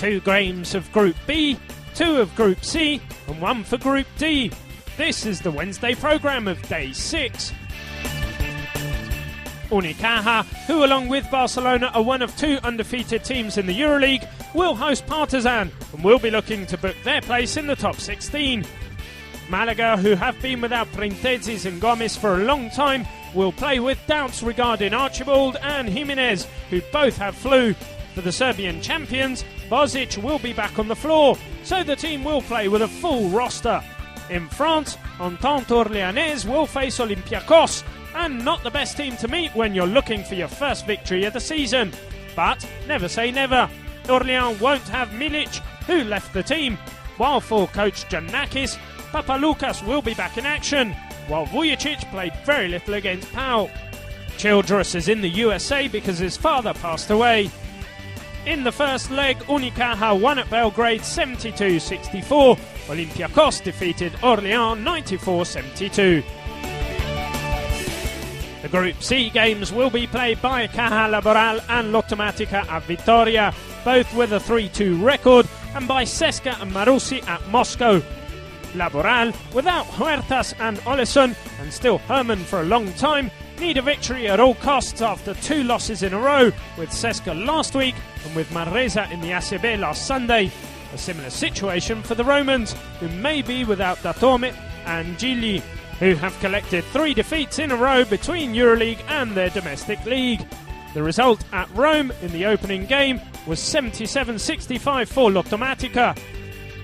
2 games of Group B, 2 of Group C, and 1 for Group D. This is the Wednesday programme of Day 6. Unicaja, who along with Barcelona are one of 2 undefeated teams in the Euroleague, will host Partizan and will be looking to book their place in the top 16. Malaga, who have been without Printezis and Gomes for a long time, will play with doubts regarding Archibald and Jimenez, who both have flu. For the Serbian champions, Bozic will be back on the floor, so the team will play with a full roster. In France, Entente Orléanaise will face Olympiacos, and not the best team to meet when you're looking for your first victory of the season. But never say never. Orléans won't have Milic, who left the team, while for coach Giannakis, Papaloukas will be back in action, while Vujicic played very little against Pau. Childress is in the USA because his father passed away. In the first leg, Unicaja won at Belgrade 72-64. Olympiacos defeated Orléans 94-72. The Group C games will be played by Caja Laboral and Lottomatica at Vitoria, both with a 3-2 record, and by Cesca and Marussi at Moscow. Laboral, without Huertas and Oleson, and still Herman for a long time, need a victory at all costs after 2 losses in a row, with Cesca last week and with Manresa in the ACB last Sunday. A similar situation for the Romans, who may be without Datome and Gigli, who have collected 3 defeats in a row between Euroleague and their domestic league. The result at Rome in the opening game was 77-65 for Lottomatica.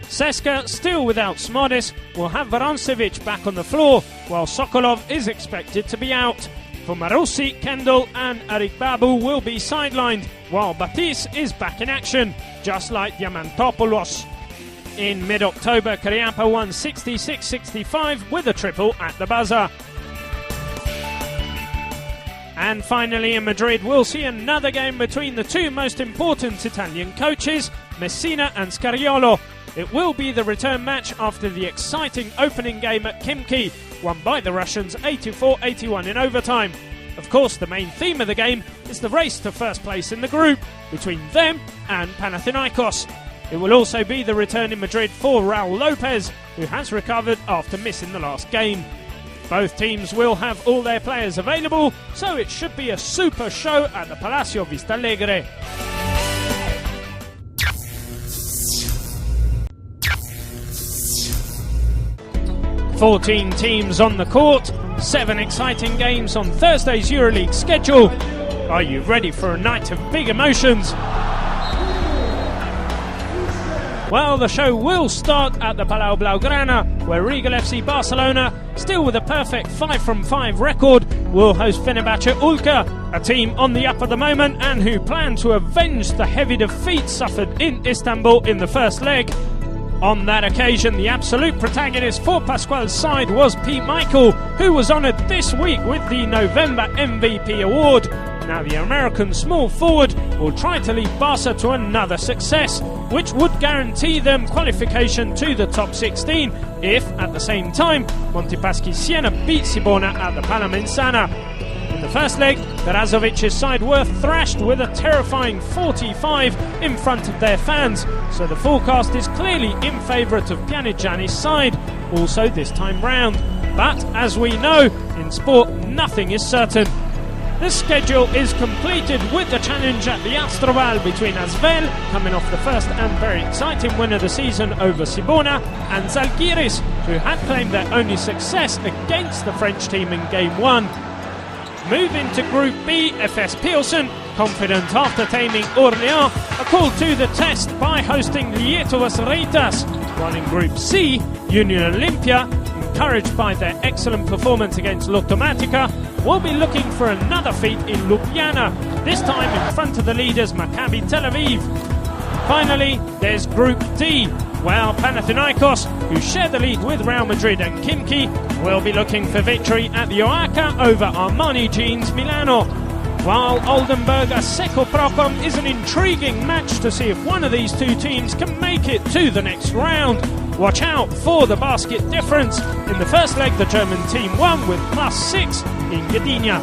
Cesca, still without Smodis, will have Varancevic back on the floor, while Sokolov is expected to be out. For Marussi, Kendall and Arik Babu will be sidelined, while Batis is back in action, just like Diamantopoulos. In mid-October, Cariapa won 66-65 with a triple at the buzzer. And finally in Madrid, we'll see another game between the 2 most important Italian coaches, Messina and Scariolo. It will be the return match after the exciting opening game at Khimki, won by the Russians 84-81 in overtime. Of course, the main theme of the game is the race to first place in the group between them and Panathinaikos. It will also be the return in Madrid for Raul Lopez, who has recovered after missing the last game. Both teams will have all their players available, so it should be a super show at the Palacio Vistalegre. "14 teams on the court, 7 exciting games on Thursday's Euroleague schedule. Are you ready for a night of big emotions? Well, the show will start at the Palau Blaugrana, where Regal FC Barcelona, still with a perfect 5 from 5 record, will host Fenerbahce Ulka, a team on the up at the moment and who plan to avenge the heavy defeat suffered in Istanbul in the first leg. On that occasion, the absolute protagonist for Pascual's side was Pete Michael, who was honoured this week with the November MVP award. Now the American small forward will try to lead Barca to another success, which would guarantee them qualification to the top 16 if, at the same time, Montepaschi Siena beat Sibona at the Palamensana. In the first leg, Razovic's side were thrashed with a terrifying 45 in front of their fans, so the forecast is clearly in favour of Pjanigiani's side, also this time round. But as we know, in sport nothing is certain. The schedule is completed with the challenge at the Astroval between Asvel, coming off the first and very exciting win of the season over Sibona, and Zalgiris, who had claimed their only success against the French team in Game 1. Moving to Group B, FS Pilsen, confident after taming Orléans, are called to the test by hosting Lietuvos Rytas, while in Group C, Union Olympia, encouraged by their excellent performance against Lottomatica, will be looking for another feat in Ljubljana, this time in front of the leaders Maccabi Tel Aviv. Finally, there's Group D, where Panathinaikos, who share the lead with Real Madrid and Khimki, will be looking for victory at the Oaca over Armani Jeans Milano. While Oldenburger Seko Procom is an intriguing match to see if one of these 2 teams can make it to the next round. Watch out for the basket difference. In the first leg, the German team won with +6 in Gdynia.